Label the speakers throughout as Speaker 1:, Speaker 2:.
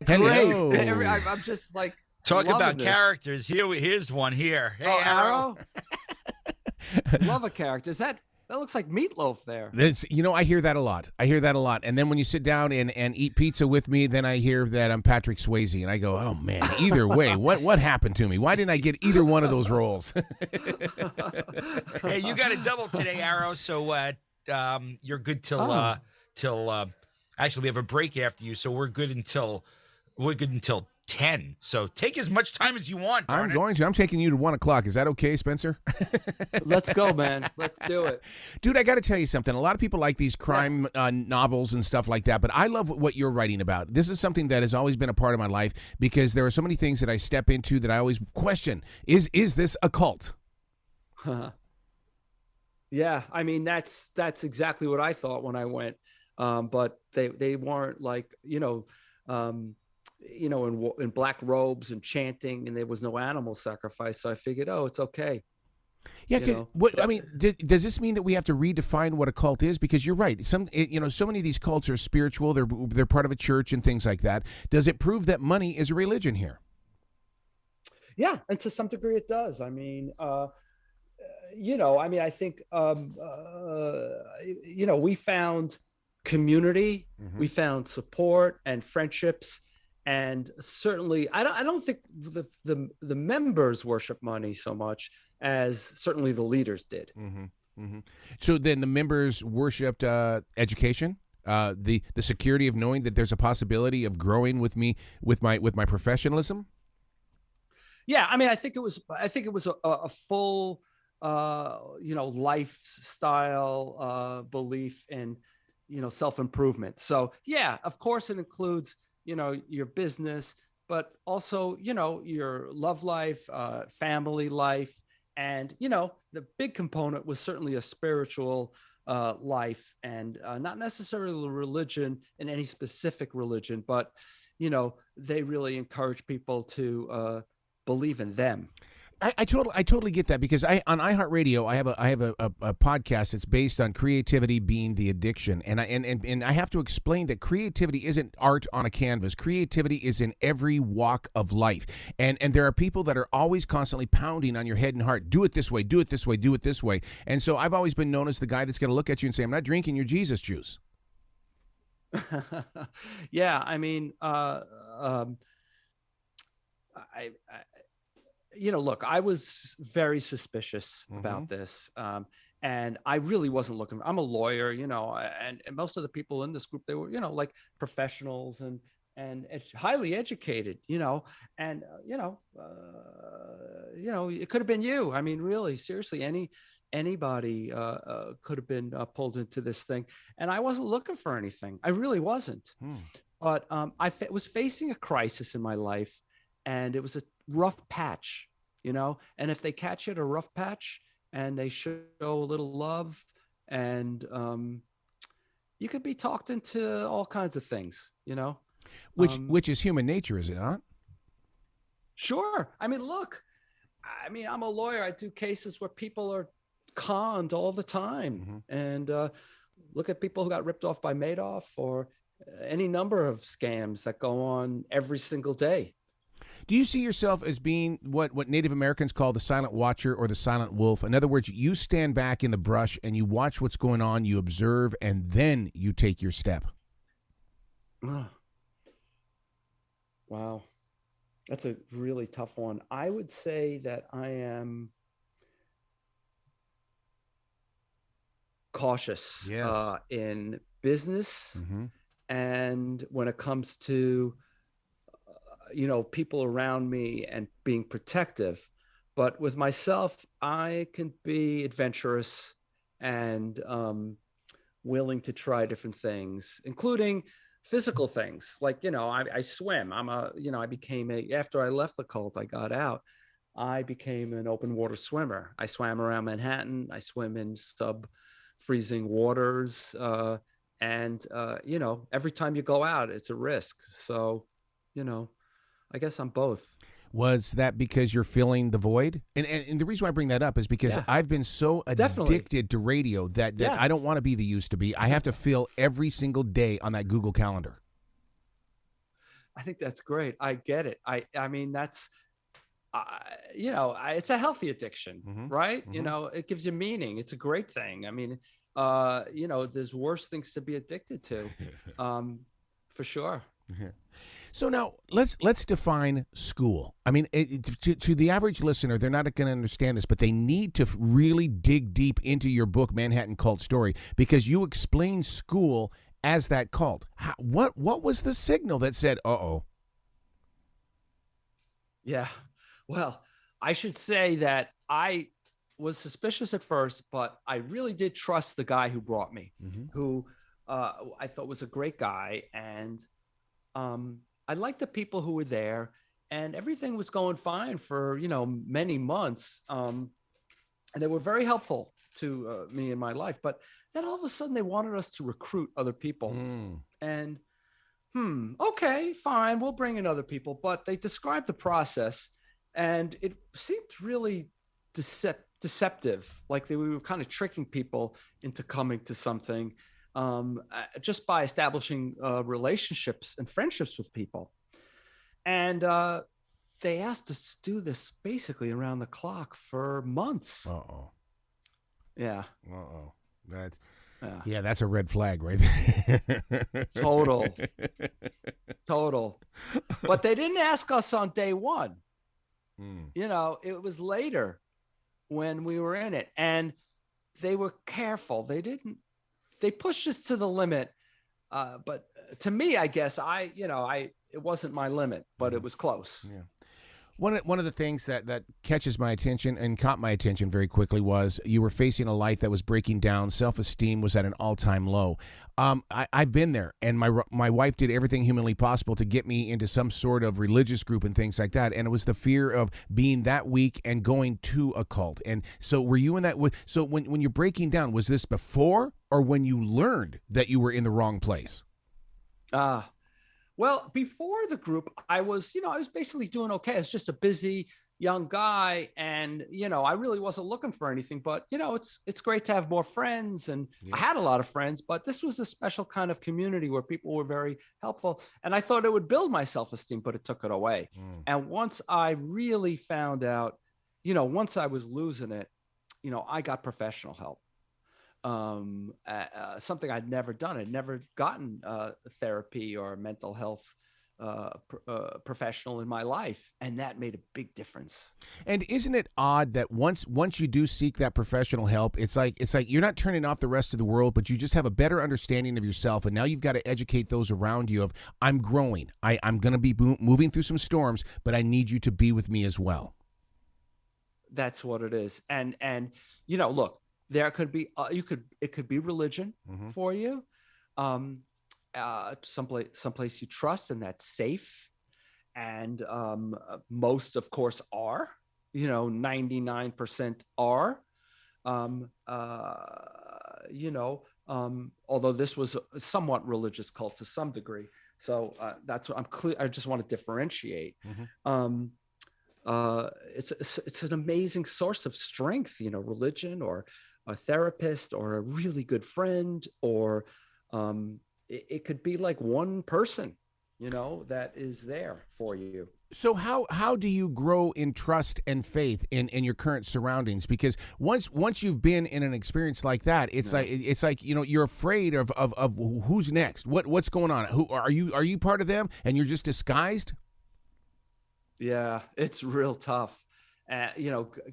Speaker 1: Great.
Speaker 2: Hello.
Speaker 1: I'm just like
Speaker 3: Talk
Speaker 1: loving
Speaker 3: about
Speaker 1: this.
Speaker 3: characters. Here's one here. Hey,
Speaker 1: Oh,
Speaker 3: Arrow.
Speaker 1: Arrow. Love a character. That looks like meatloaf there?
Speaker 2: I hear that a lot. And then when you sit down and eat pizza with me, then I hear that I'm Patrick Swayze, and I go, oh man, either way, what happened to me? Why didn't I get either one of those roles?
Speaker 3: Hey, you got a double today, Arrow. So you're good till actually we have a break after you, so we're good until 10. So take as much time as you want.
Speaker 2: I'm going to. I'm taking you to 1 o'clock. Is that okay, Spencer?
Speaker 1: Let's go, man. Let's do it.
Speaker 2: Dude, I got to tell you something. A lot of people like these crime novels and stuff like that, but I love what you're writing about. This is something that has always been a part of my life because there are so many things that I step into that I always question. Is this a cult?
Speaker 1: Yeah, I mean that's exactly what I thought when I went, but they weren't like in black robes and chanting, and there was no animal sacrifice. So I figured, oh, it's okay.
Speaker 2: Yeah, does this mean that we have to redefine what a cult is? Because you're right. So many of these cults are spiritual. They're part of a church and things like that. Does it prove that money is a religion here?
Speaker 1: Yeah, and to some degree it does. I mean, I think, we found community, we found support and friendships. And certainly, I don't think the members worship money so much as certainly the leaders did.
Speaker 2: Mm-hmm. Mm-hmm. So then the members worshipped education, the security of knowing that there's a possibility of growing with me with my professionalism.
Speaker 1: Yeah, I mean, I think it was a full lifestyle belief in self-improvement. So yeah, of course it includes your business, but also, your love life, family life. And, the big component was certainly a spiritual life, and not necessarily religion in any specific religion, but, they really encourage people to believe in them.
Speaker 2: I totally get that because on iHeartRadio I have a podcast that's based on creativity being the addiction, and I have to explain that creativity isn't art on a canvas. Creativity is in every walk of life, and there are people that are always constantly pounding on your head and heart. Do it this way. Do it this way. Do it this way. And so I've always been known as the guy that's going to look at you and say, "I'm not drinking your Jesus juice."
Speaker 1: Yeah, I mean, look, I was very suspicious about this. And I really wasn't looking. I'm a lawyer, and most of the people in this group, they were, like professionals and highly educated, and, it could have been you. I mean, really, seriously, anybody could have been pulled into this thing. And I wasn't looking for anything. I really wasn't. But I was facing a crisis in my life, and it was a rough patch, and if they catch you at a rough patch and they show a little love, and you could be talked into all kinds of things,
Speaker 2: which is human nature, is it not?
Speaker 1: Sure. I mean, look, I'm a lawyer. I do cases where people are conned all the time, and look at people who got ripped off by Madoff, or any number of scams that go on every single day.
Speaker 2: Do you see yourself as being what Native Americans call the silent watcher or the silent wolf? In other words, you stand back in the brush and you watch what's going on, you observe, and then you take your step.
Speaker 1: Wow. That's a really tough one. I would say that I am cautious in business, and when it comes to people around me and being protective. But with myself, I can be adventurous and willing to try different things, including physical things. Like, I swim. After I left the cult, I got out, I became an open water swimmer. I swam around Manhattan. I swim in sub-freezing waters. And every time you go out, it's a risk. So, I guess I'm both.
Speaker 2: Was that because you're filling the void? And the reason why I bring that up is because I've been so addicted to radio that I don't want to be the used to be. I have to fill every single day on that Google Calendar.
Speaker 1: I think that's great. I get it. I mean, that's, it's a healthy addiction,
Speaker 2: Mm-hmm.
Speaker 1: right?
Speaker 2: Mm-hmm.
Speaker 1: It gives you meaning. It's a great thing. I mean, there's worse things to be addicted to, for sure.
Speaker 2: So now let's define school. I mean, to the average listener, they're not going to understand this, but they need to really dig deep into your book, Manhattan Cult Story, because you explain school as that cult. What was the signal that said, "Uh-oh"?
Speaker 1: Yeah. Well, I should say that I was suspicious at first, but I really did trust the guy who brought me,
Speaker 2: Mm-hmm.
Speaker 1: who I thought was a great guy. And I liked the people who were there, and everything was going fine for, many months. And they were very helpful to me in my life. But then all of a sudden they wanted us to recruit other people.
Speaker 2: Mm.
Speaker 1: And okay, fine, we'll bring in other people. But they described the process, and it seemed really deceptive, like we were kind of tricking people into coming to something, just by establishing relationships and friendships with people. And they asked us to do this basically around the clock for months.
Speaker 2: Uh-oh.
Speaker 1: Yeah.
Speaker 2: Uh-oh. That's
Speaker 1: Yeah.
Speaker 2: Yeah, that's a red flag right there.
Speaker 1: Total. But they didn't ask us on day one.
Speaker 2: Mm.
Speaker 1: It was later when we were in it, and they were careful. They pushed us to the limit. But to me, I guess it wasn't my limit, but it was close.
Speaker 2: Yeah. One of the things that catches my attention and caught my attention very quickly was you were facing a life that was breaking down. Self-esteem was at an all-time low. I've been there, and my wife did everything humanly possible to get me into some sort of religious group and things like that. And it was the fear of being that weak and going to a cult. And so were you in that? So when you're breaking down, was this before or when you learned that you were in the wrong place?
Speaker 1: Well, before the group, I was basically doing okay. I was just a busy young guy, and I really wasn't looking for anything. But it's great to have more friends, and I had a lot of friends. But this was a special kind of community where people were very helpful, and I thought it would build my self-esteem, but it took it away. And once I really found out, once I was losing it, I got professional help. Something I'd never done. I'd never gotten therapy or mental health professional in my life, and that made a big difference.
Speaker 2: And isn't it odd that once you do seek that professional help, it's like you're not turning off the rest of the world, but you just have a better understanding of yourself, and now you've got to educate those around you of, I'm growing. I'm going to be moving through some storms, but I need you to be with me as well.
Speaker 1: That's what it is. And look, there could be it could be religion for you, someplace you trust and that's safe, and most of course are, 99% are, although this was a somewhat religious cult to some degree, so that's what I'm clear. I just want to differentiate. It's an amazing source of strength, religion or a therapist or a really good friend, or it could be like one person, that is there for you.
Speaker 2: So how do you grow in trust and faith in your current surroundings? Because once you've been in an experience like that, it's like you're afraid of who's next, what's going on, who are you part of them, and you're just disguised.
Speaker 1: Yeah, it's real tough.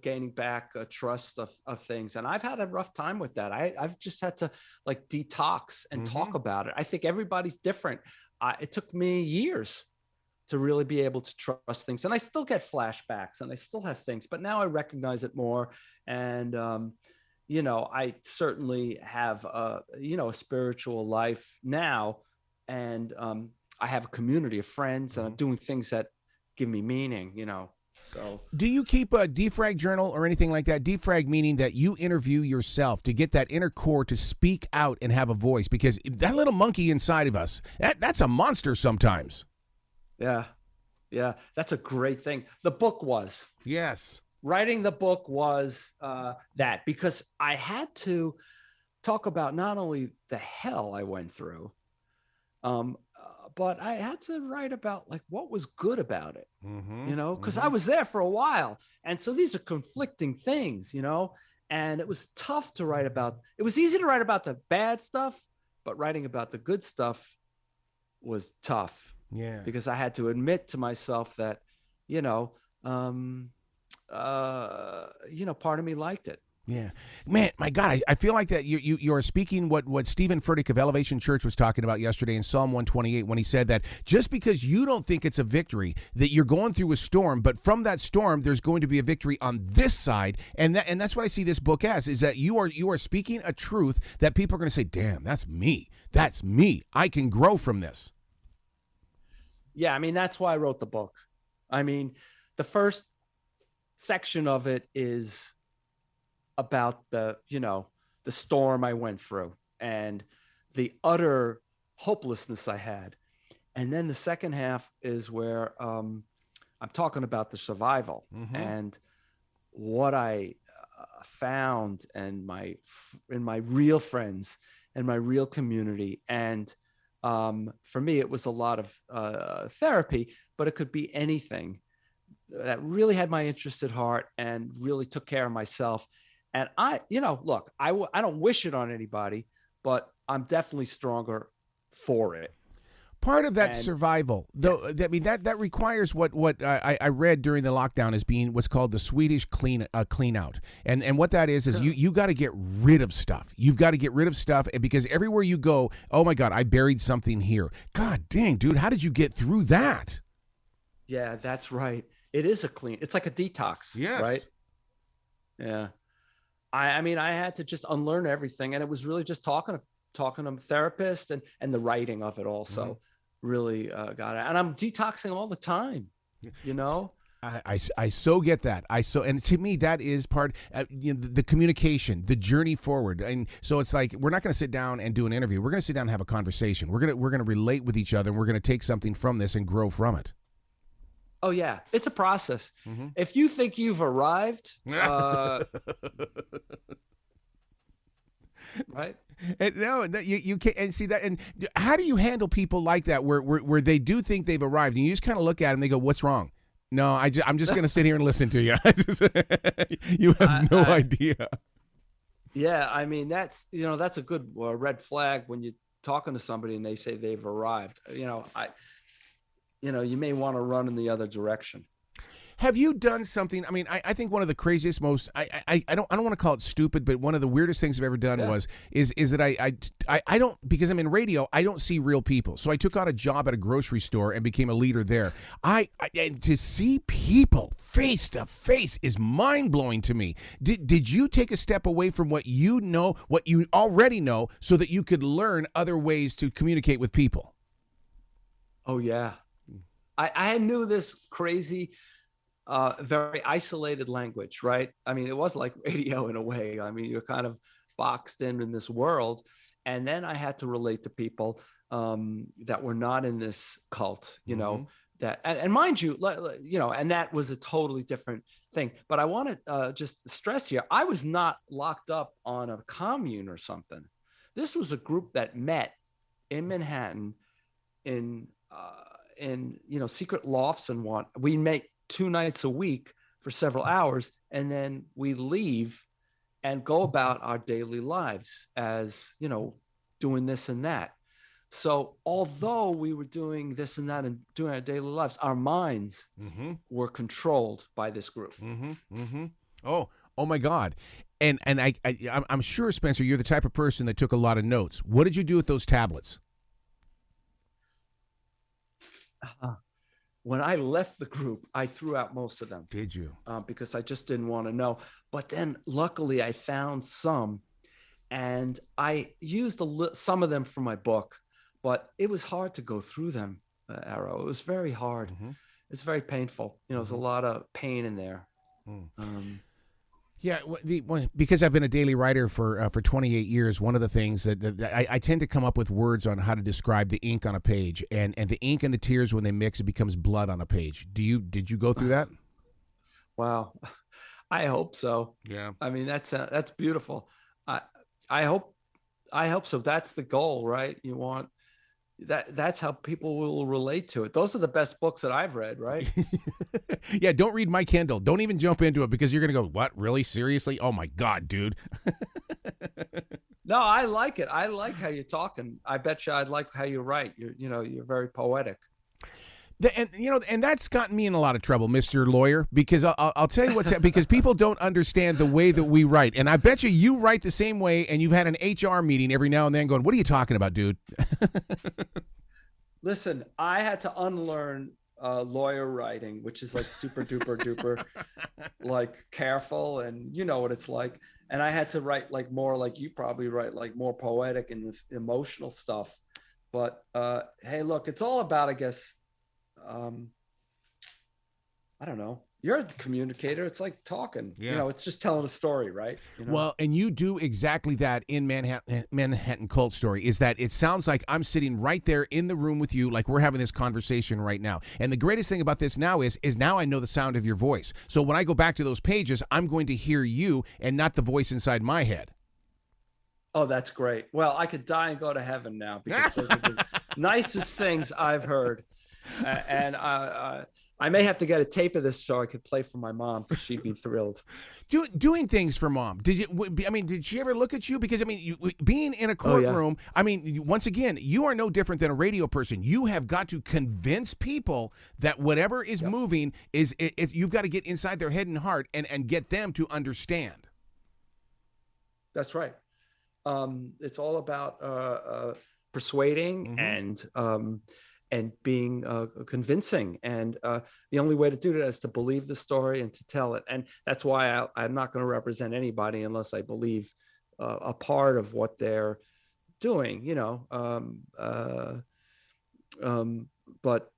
Speaker 1: Gaining back trust of things. And I've had a rough time with that. I've just had to like detox and talk about it. I think everybody's different. It took me years to really be able to trust things. And I still get flashbacks and I still have things, but now I recognize it more. And, I certainly have, a spiritual life now. And I have a community of friends, and I'm doing things that give me meaning, So,
Speaker 2: do you keep a defrag journal or anything like that? Defrag meaning that you interview yourself to get that inner core to speak out and have a voice, because that little monkey inside of us, that's a monster sometimes.
Speaker 1: Yeah, that's a great thing. The book was.
Speaker 2: Yes.
Speaker 1: Writing the book was that, because I had to talk about not only the hell I went through, but I had to write about like what was good about it,
Speaker 2: Mm-hmm.
Speaker 1: because I
Speaker 2: Mm-hmm.
Speaker 1: was there for a while. And so these are conflicting things, and it was tough to write about. It was easy to write about the bad stuff, but writing about the good stuff was tough
Speaker 2: Yeah.
Speaker 1: because I had to admit to myself that, you know, um, part of me liked it.
Speaker 2: Yeah, man, my God, I feel like that you are speaking what Stephen Furtick of Elevation Church was talking about yesterday in Psalm 128 when he said that just because you don't think it's a victory, that you're going through a storm, but from that storm there's going to be a victory on this side, and that's what I see this book as, is that you are speaking a truth that people are going to say, damn, that's me, I can grow from this.
Speaker 1: Yeah, I mean that's why I wrote the book. I mean, the first section of it is about the storm I went through and the utter hopelessness I had. And then the second half is where I'm talking about the survival
Speaker 2: Mm-hmm.
Speaker 1: and what I found and in my real friends and my real community. And for me, it was a lot of therapy, but it could be anything that really had my interest at heart and really took care of myself. And look, I don't wish it on anybody, but I'm definitely stronger for it.
Speaker 2: Part of that
Speaker 1: And
Speaker 2: survival,
Speaker 1: yeah,
Speaker 2: though, I mean that requires what I read during the lockdown as being what's called the Swedish clean out, and what that is you got to get rid of stuff. You've got to get rid of stuff because everywhere you go, oh my God, I buried something here. God dang, dude, how did you get through that?
Speaker 1: yeah, that's right. It is it's like a detox, right?
Speaker 2: Yes.
Speaker 1: Yeah. I mean, I had to just unlearn everything, and it was really just talking to a therapist and the writing of it
Speaker 2: Mm-hmm.
Speaker 1: also really got it. And I'm detoxing all the time, you know.
Speaker 2: I so get that. And to me that is part the communication, the journey forward. And so it's like we're not going to sit down and do an interview. We're going to sit down and have a conversation. We're going to relate with each other, and we're going to take something from this and grow from it.
Speaker 1: Oh yeah, it's a process.
Speaker 2: Mm-hmm.
Speaker 1: If you think you've arrived, right?
Speaker 2: And no, you can't. And see that. And how do you handle people like that, where they do think they've arrived, and you just kind of look at them, and they go, "What's wrong?" No, I'm just going to sit here and listen to you. You have no idea.
Speaker 1: Yeah, I mean that's a good red flag when you're talking to somebody and they say they've arrived. You may want to run in the other direction.
Speaker 2: Have you done something? I mean, I think one of the craziest, most I don't want to call it stupid, but one of the weirdest things I've ever done
Speaker 1: Yeah.
Speaker 2: is that I don't, because I'm in radio, I don't see real people. So I took on a job at a grocery store and became a leader there. And to see people face to face is mind blowing to me. Did you take a step away from what you already know, so that you could learn other ways to communicate with people?
Speaker 1: Oh yeah, I knew this crazy very isolated language, right? I mean, it was like radio in a way. I mean, you're kind of boxed in this world. And then I had to relate to people that were not in this cult,
Speaker 2: Mm-hmm.
Speaker 1: and mind you, and that was a totally different thing. But I want to just stress here, I was not locked up on a commune or something. This was a group that met in Manhattan in secret lofts and what. We met 2 nights a week for several hours, and then we leave and go about our daily lives as doing this and that. So although we were doing this and that and doing our daily lives, our minds
Speaker 2: Mm-hmm.
Speaker 1: were controlled by this group.
Speaker 2: Mm-hmm. Mm-hmm. Oh my God. And I'm sure, Spencer, you're the type of person that took a lot of notes. What did you do with those tablets?
Speaker 1: When I left the group, I threw out most of them
Speaker 2: Did you?
Speaker 1: because I just didn't want to know. But then luckily I found some, and I used some of them for my book, but it was hard to go through them, Arrow. It was very hard.
Speaker 2: Mm-hmm.
Speaker 1: It's very painful. There's a lot of pain in there.
Speaker 2: Yeah, because I've been a daily writer for 28 years, one of the things that I tend to come up with words on how to describe the ink on a page, and the ink and the tears, when they mix, it becomes blood on a page. Did you go through that?
Speaker 1: Wow. I hope so.
Speaker 2: Yeah.
Speaker 1: I mean, that's beautiful. I hope so. That's the goal, right? You want that's how people will relate to it. Those are the best books that I've read, right?
Speaker 2: Yeah, don't read my Kindle. Don't even jump into it because you're going to go, what, really? Seriously? Oh, my God, dude.
Speaker 1: No, I like it. I like how you're talking. I bet you I'd like how you write. You're very poetic.
Speaker 2: And that's gotten me in a lot of trouble, Mr. Lawyer, because I'll tell you what's because people don't understand the way that we write. And I bet you write the same way, and you've had an HR meeting every now and then going, what are you talking about, dude?
Speaker 1: Listen, I had to unlearn lawyer writing, which is like super duper duper, like careful, and you know what it's like. And I had to write like more like you probably write, like more poetic and emotional stuff. But hey, look, it's all about, I guess, I don't know. You're a communicator. It's like talking.
Speaker 2: Yeah.
Speaker 1: It's just telling a story, right?
Speaker 2: Well, and you do exactly that in Manhattan Cult Story, is that it sounds like I'm sitting right there in the room with you, like we're having this conversation right now. And the greatest thing about this now is now I know the sound of your voice. So when I go back to those pages, I'm going to hear you and not the voice inside my head.
Speaker 1: Oh, that's great. Well, I could die and go to heaven now because those are the nicest things I've heard. And I may have to get a tape of this so I could play for my mom, because she'd be thrilled.
Speaker 2: Doing things for mom. Did she ever look at you? Because being in a courtroom, oh, yeah. Once again, you are no different than a radio person. You have got to convince people that whatever is moving is, if you've got to get inside their head and heart and get them to understand.
Speaker 1: That's right. It's all about persuading and being convincing. And the only way to do that is to believe the story and to tell it. And that's why I'm not going to represent anybody unless I believe a part of what they're doing, but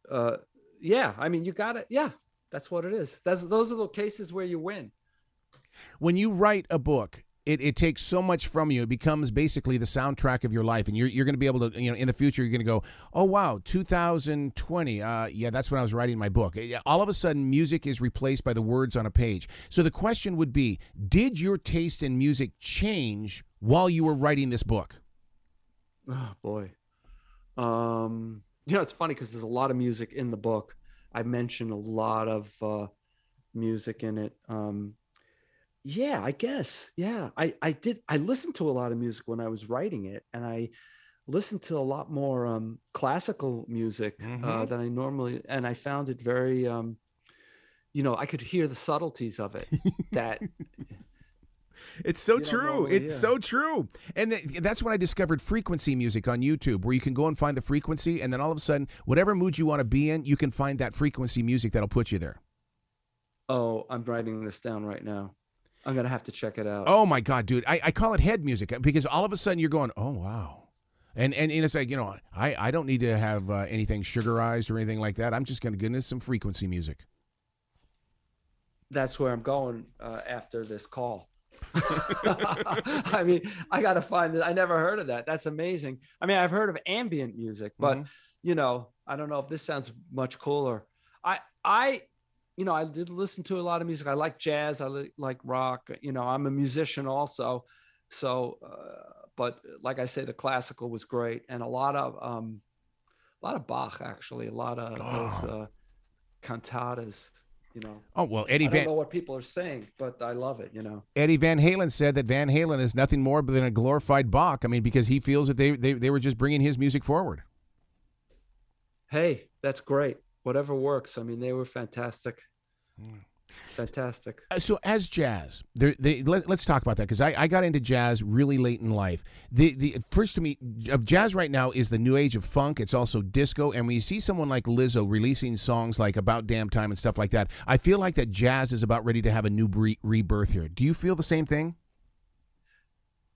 Speaker 1: yeah, you got it. Yeah, that's what it is. Those are the cases where you win.
Speaker 2: When you write a book, it takes so much from you. It becomes basically the soundtrack of your life. And you're going to be able to, in the future, you're going to go, oh, wow, 2020. Yeah, that's when I was writing my book. All of a sudden, music is replaced by the words on a page. So the question would be, did your taste in music change while you were writing this book?
Speaker 1: Oh, boy. It's funny because there's a lot of music in the book. I mentioned a lot of music in it. Yeah, I guess. Yeah, I did. I listened to a lot of music when I was writing it, and I listened to a lot more classical music than I normally, and I found it very, I could hear the subtleties of it. That
Speaker 2: it's so true. It's so true. And that's when I discovered frequency music on YouTube, where you can go and find the frequency, and then all of a sudden, whatever mood you want to be in, you can find that frequency music that'll put you there.
Speaker 1: Oh, I'm writing this down right now. I'm going to have to check it out.
Speaker 2: Oh, my God, dude. I call it head music because all of a sudden you're going, oh, wow. And it's like, I don't need to have anything sugarized or anything like that. I'm just going to get into some frequency music.
Speaker 1: That's where I'm going after this call. I got to find it. I never heard of that. That's amazing. I've heard of ambient music, but, I don't know if this sounds much cooler. I did listen to a lot of music. I like jazz. I like rock. I'm a musician also. So, but like I say, the classical was great, and a lot of Bach actually. A lot of those cantatas.
Speaker 2: Oh well,
Speaker 1: I don't know what people are saying, but I love it.
Speaker 2: Eddie Van Halen said that Van Halen is nothing more than a glorified Bach. Because he feels that they were just bringing his music forward.
Speaker 1: Hey, that's great. Whatever works. They were fantastic. Fantastic.
Speaker 2: So as jazz, let's talk about that, because I got into jazz really late in life. The first to me of jazz right now is the new age of funk. It's also disco. And when you see someone like Lizzo releasing songs like About Damn Time and stuff like that, I feel like that jazz is about ready to have a new rebirth here. Do you feel the same thing?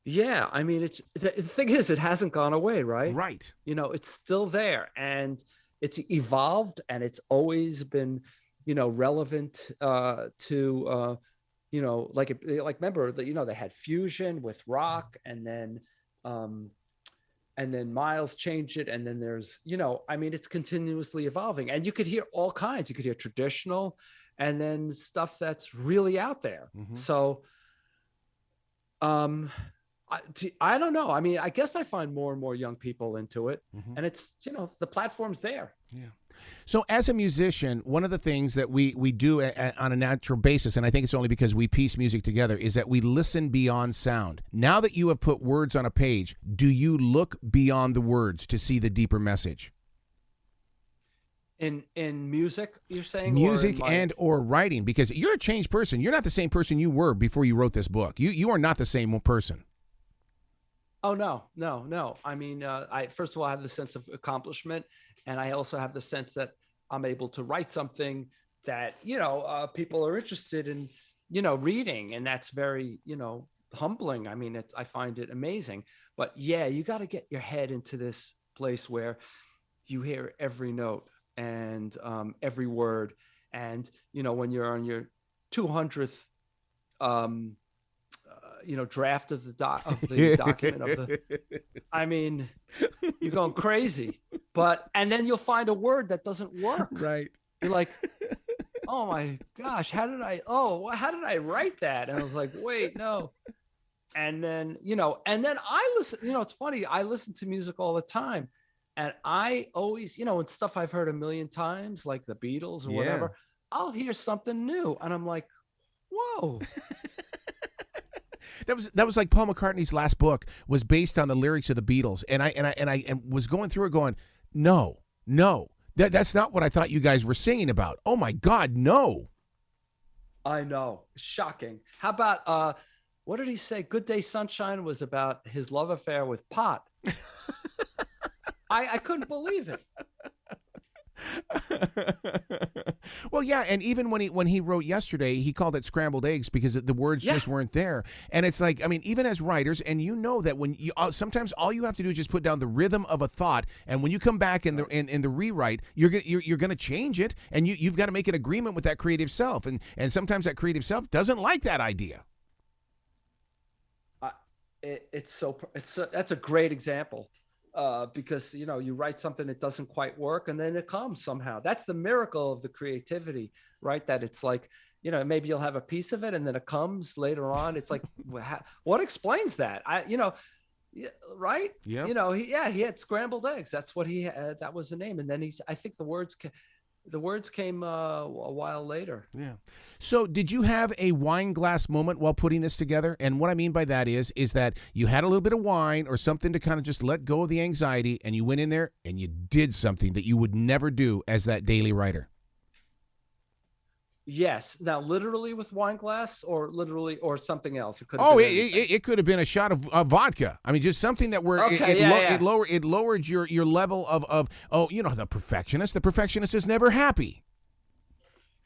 Speaker 1: Yeah. It's the thing is, it hasn't gone away, right?
Speaker 2: Right.
Speaker 1: It's still there, and it's evolved, and it's always been relevant to remember that they had fusion with rock, and then Miles changed it, and then there's it's continuously evolving, and you could hear all kinds. You could hear traditional, and then stuff that's really out there. So I don't know. I mean, I guess I find more and more young people into it,
Speaker 2: Mm-hmm.
Speaker 1: and it's, the platform's there.
Speaker 2: Yeah. So as a musician, one of the things that we do on a natural basis, and I think it's only because we piece music together, is that we listen beyond sound. Now that you have put words on a page, do you look beyond the words to see the deeper message?
Speaker 1: In music, you're saying?
Speaker 2: Music
Speaker 1: or
Speaker 2: and or writing, because you're a changed person. You're not the same person you were before you wrote this book. You are not the same person.
Speaker 1: Oh, no. I mean, I first of all, I have the sense of accomplishment, and I also have the sense that I'm able to write something that, people are interested in, reading, and that's very, humbling. I mean, I find it amazing. But yeah, you got to get your head into this place where you hear every note and every word, and when you're on your 200th draft of the document of the, I mean, you're going crazy. And then you'll find a word that doesn't work.
Speaker 2: Right.
Speaker 1: You're like, oh my gosh, how did I write that? And I was like, wait, no. And then I listen, it's funny, I listen to music all the time, and I always, and stuff I've heard a million times, like the Beatles or whatever, I'll hear something new, and I'm like, whoa.
Speaker 2: That was like Paul McCartney's last book was based on the lyrics of the Beatles, and I was going through it going, no, that's not what I thought you guys were singing about. Oh my God, no.
Speaker 1: I know, shocking. How about what did he say? Good Day Sunshine was about his love affair with pot. I couldn't believe it.
Speaker 2: Well, yeah, and even when he wrote Yesterday, he called it scrambled eggs because the words just weren't there. And it's like, I mean, even as writers, and that when you sometimes all you have to do is just put down the rhythm of a thought, and when you come back in the rewrite, you're going to change it, and you've got to make an agreement with that creative self, and sometimes that creative self doesn't like that idea.
Speaker 1: That's a great example. Because you write something that doesn't quite work, and then it comes somehow. That's the miracle of the creativity, right? That it's like, maybe you'll have a piece of it, and then it comes later on. It's like, what explains that? Right?
Speaker 2: Yeah.
Speaker 1: He had scrambled eggs. That's what he had. That was the name. And then I think the words came a while later.
Speaker 2: Yeah. So did you have a wine glass moment while putting this together? And what I mean by that is that you had a little bit of wine or something to kind of just let go of the anxiety, and you went in there and you did something that you would never do as that daily writer.
Speaker 1: Yes. Now, literally with wine glass, or literally, or something else. It could.
Speaker 2: It could have been a shot of vodka. I mean, just something that it lowered your level of the perfectionist. The perfectionist is never happy.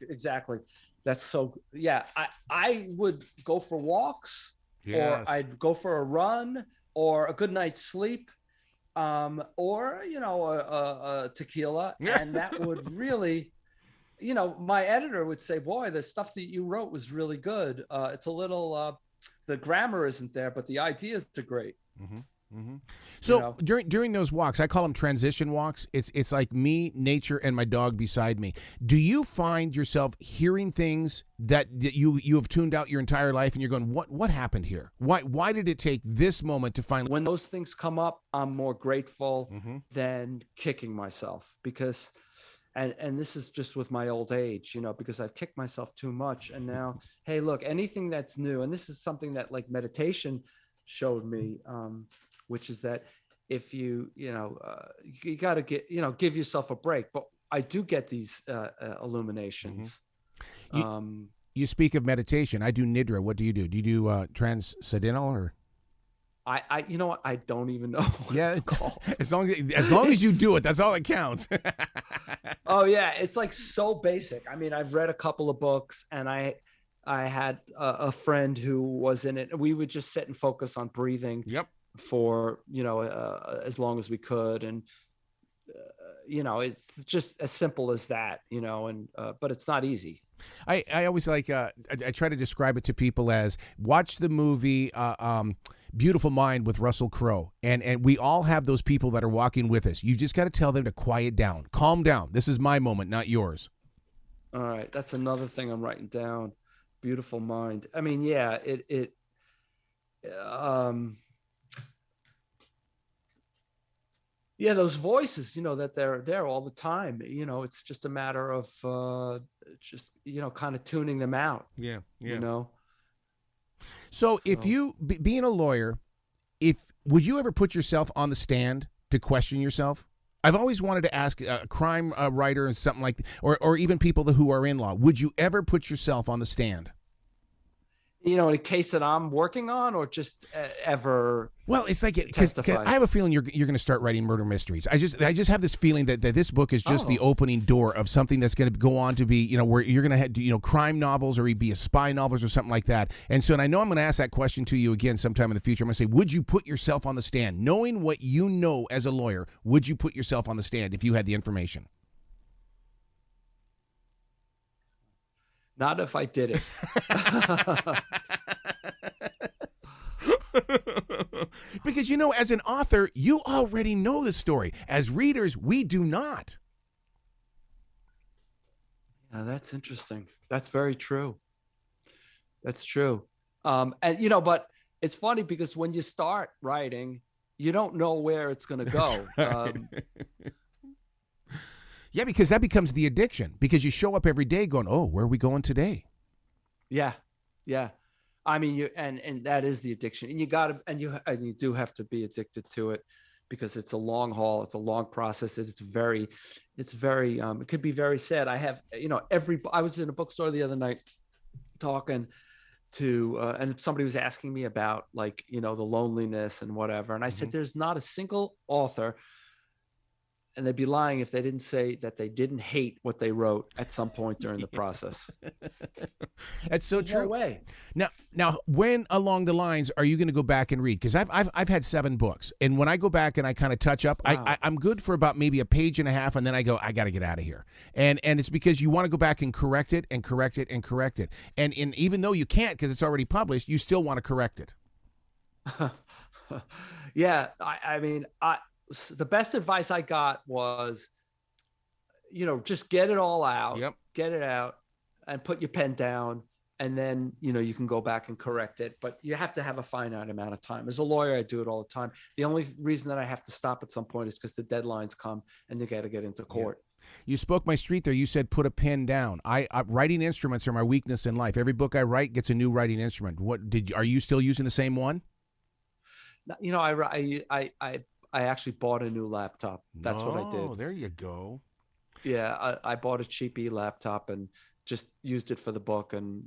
Speaker 1: Exactly. That's so. Yeah. I would go for walks, or I'd go for a run, or a good night's sleep, or a tequila, and that would really. My editor would say, boy, the stuff that you wrote was really good. It's a little, the grammar isn't there, but the ideas are great.
Speaker 2: Mm-hmm. Mm-hmm. So during those walks, I call them transition walks. It's like me, nature, and my dog beside me. Do you find yourself hearing things that you have tuned out your entire life, and you're going, what happened here? Why did it take this moment to finally?
Speaker 1: When those things come up, I'm more grateful than kicking myself, because. And this is just with my old age, because I've kicked myself too much. And now, hey, look, anything that's new, and this is something that like meditation showed me, which is that if you got to give yourself a break. But I do get these illuminations.
Speaker 2: You speak of meditation. I do nidra. What do you do? Do you do transcendental or?
Speaker 1: I you know what? I don't even know what it's called.
Speaker 2: As long as you do it, that's all that counts.
Speaker 1: Oh yeah, it's like so basic. I mean, I've read a couple of books, and I had a friend who was in it. We would just sit and focus on breathing.
Speaker 2: Yep.
Speaker 1: For as long as we could, and it's just as simple as that. And but it's not easy.
Speaker 2: I always like I try to describe it to people as watch the movie Beautiful Mind with Russell Crowe, and we all have those people that are walking with us. You just got to tell them to quiet down, calm down. This is my moment, not yours.
Speaker 1: All right, that's another thing I'm writing down. Beautiful Mind. I mean, yeah, yeah, those voices, that they're there all the time. It's just a matter of just kind of tuning them out.
Speaker 2: Yeah,
Speaker 1: You
Speaker 2: yeah.
Speaker 1: know.
Speaker 2: So if
Speaker 1: So
Speaker 2: you being a lawyer, if would you ever put yourself on the stand to question yourself? I've always wanted to ask a crime writer and something like, or even people who are in law. Would you ever put yourself on the stand?
Speaker 1: in a case that I'm working on, or just ever
Speaker 2: Well, it's like because
Speaker 1: testify.
Speaker 2: I have a feeling you're going to start writing murder mysteries. I just have this feeling that this book is just the
Speaker 1: Oh.
Speaker 2: opening door of something that's going to go on to be where you're going to have crime novels or be a spy novels or something like that. And so, and I know I'm going to ask that question to you again sometime in the future. I'm going to say, would you put yourself on the stand, knowing what you know as a lawyer? Would you put yourself on the stand if you had the information?
Speaker 1: Not if I did it.
Speaker 2: Because as an author, you already know the story. As readers, we do not.
Speaker 1: Yeah, that's interesting. That's very true. That's true. And but it's funny because when you start writing, you don't know where it's going to go.
Speaker 2: Right. Yeah, because that becomes the addiction. Because you show up every day going, "Oh, where are we going today?"
Speaker 1: Yeah, yeah. I mean, and that is the addiction, and you do have to be addicted to it, because it's a long haul, it's a long process, it's very, it could be very sad. I have, I was in a bookstore the other night talking to, and somebody was asking me about, like, the loneliness and whatever, and I said, there's not a single author, and they'd be lying if they didn't say that they didn't hate what they wrote at some point during the process.
Speaker 2: That's so true.
Speaker 1: No way.
Speaker 2: Now, when along the lines are you going to go back and read? Because I've had 7 books, and when I go back and I kind of touch up,
Speaker 1: Wow.
Speaker 2: I'm good for about maybe a page and a half, and then I go, I got to get out of here. And it's because you want to go back and correct it and correct it and correct it. And even though you can't because it's already published, you still want to correct it.
Speaker 1: Yeah, I mean, the best advice I got was, just get it all out.
Speaker 2: Yep.
Speaker 1: Get it out and put your pen down, and then, you can go back and correct it. But you have to have a finite amount of time. As a lawyer, I do it all the time. The only reason that I have to stop at some point is because the deadlines come and you got to get into court.
Speaker 2: Yeah. You spoke my street there. You said put a pen down. Writing instruments are my weakness in life. Every book I write gets a new writing instrument. Are you still using the same one?
Speaker 1: I actually bought a new laptop. That's what I did.
Speaker 2: Oh, there you go.
Speaker 1: Yeah, I bought a cheapy laptop and just used it for the book, and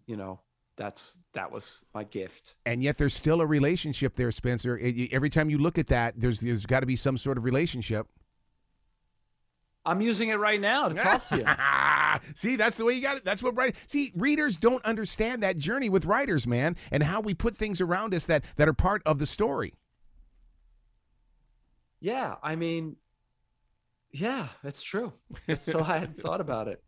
Speaker 1: that was my gift.
Speaker 2: And yet there's still a relationship there, Spencer. Every time you look at that, there's got to be some sort of relationship.
Speaker 1: I'm using it right now to talk to you.
Speaker 2: See, that's the way you got it. That's what readers don't understand that journey with writers, man, and how we put things around us that are part of the story.
Speaker 1: Yeah, I mean, yeah, that's true. So I hadn't thought about it.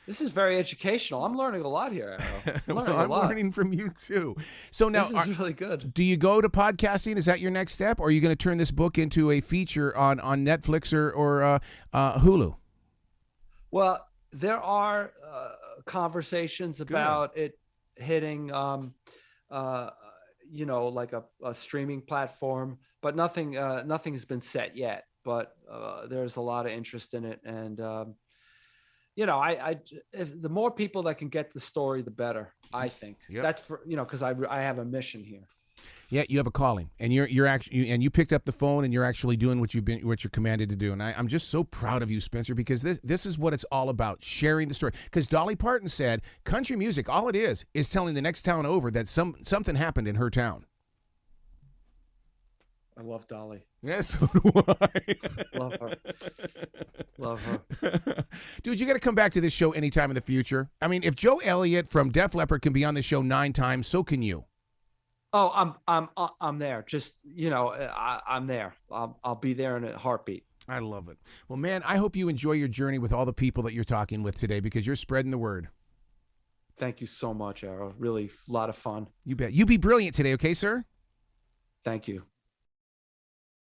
Speaker 1: This is very educational. I'm learning a lot here, Arrow. I'm
Speaker 2: learning from you too. So now,
Speaker 1: this is really good.
Speaker 2: Do you go to podcasting? Is that your next step, or are you going to turn this book into a feature on Netflix or Hulu?
Speaker 1: Well, there are conversations about it hitting, like a streaming platform, but nothing's been set yet. But there's a lot of interest in it, and if the more people that can get the story, the better. I think.
Speaker 2: Yep.
Speaker 1: That's for because I have a mission here.
Speaker 2: Yeah, you have a calling, and you're actually, and you picked up the phone, and you're actually doing what you're commanded to do. And I'm just so proud of you, Spencer, because this is what it's all about: sharing the story. Because Dolly Parton said, country music, all it is telling the next town over that something happened in her town.
Speaker 1: I love Dolly.
Speaker 2: Yeah, so do I.
Speaker 1: Love her. Love her.
Speaker 2: Dude, you got to come back to this show anytime in the future. I mean, if Joe Elliott from Def Leppard can be on the show 9 times, so can you.
Speaker 1: Oh, I'm there. Just, I'm there. I'll be there in a heartbeat.
Speaker 2: I love it. Well, man, I hope you enjoy your journey with all the people that you're talking with today, because you're spreading the word.
Speaker 1: Thank you so much, Arrow. Really a lot of fun.
Speaker 2: You bet. You be brilliant today, okay, sir?
Speaker 1: Thank you.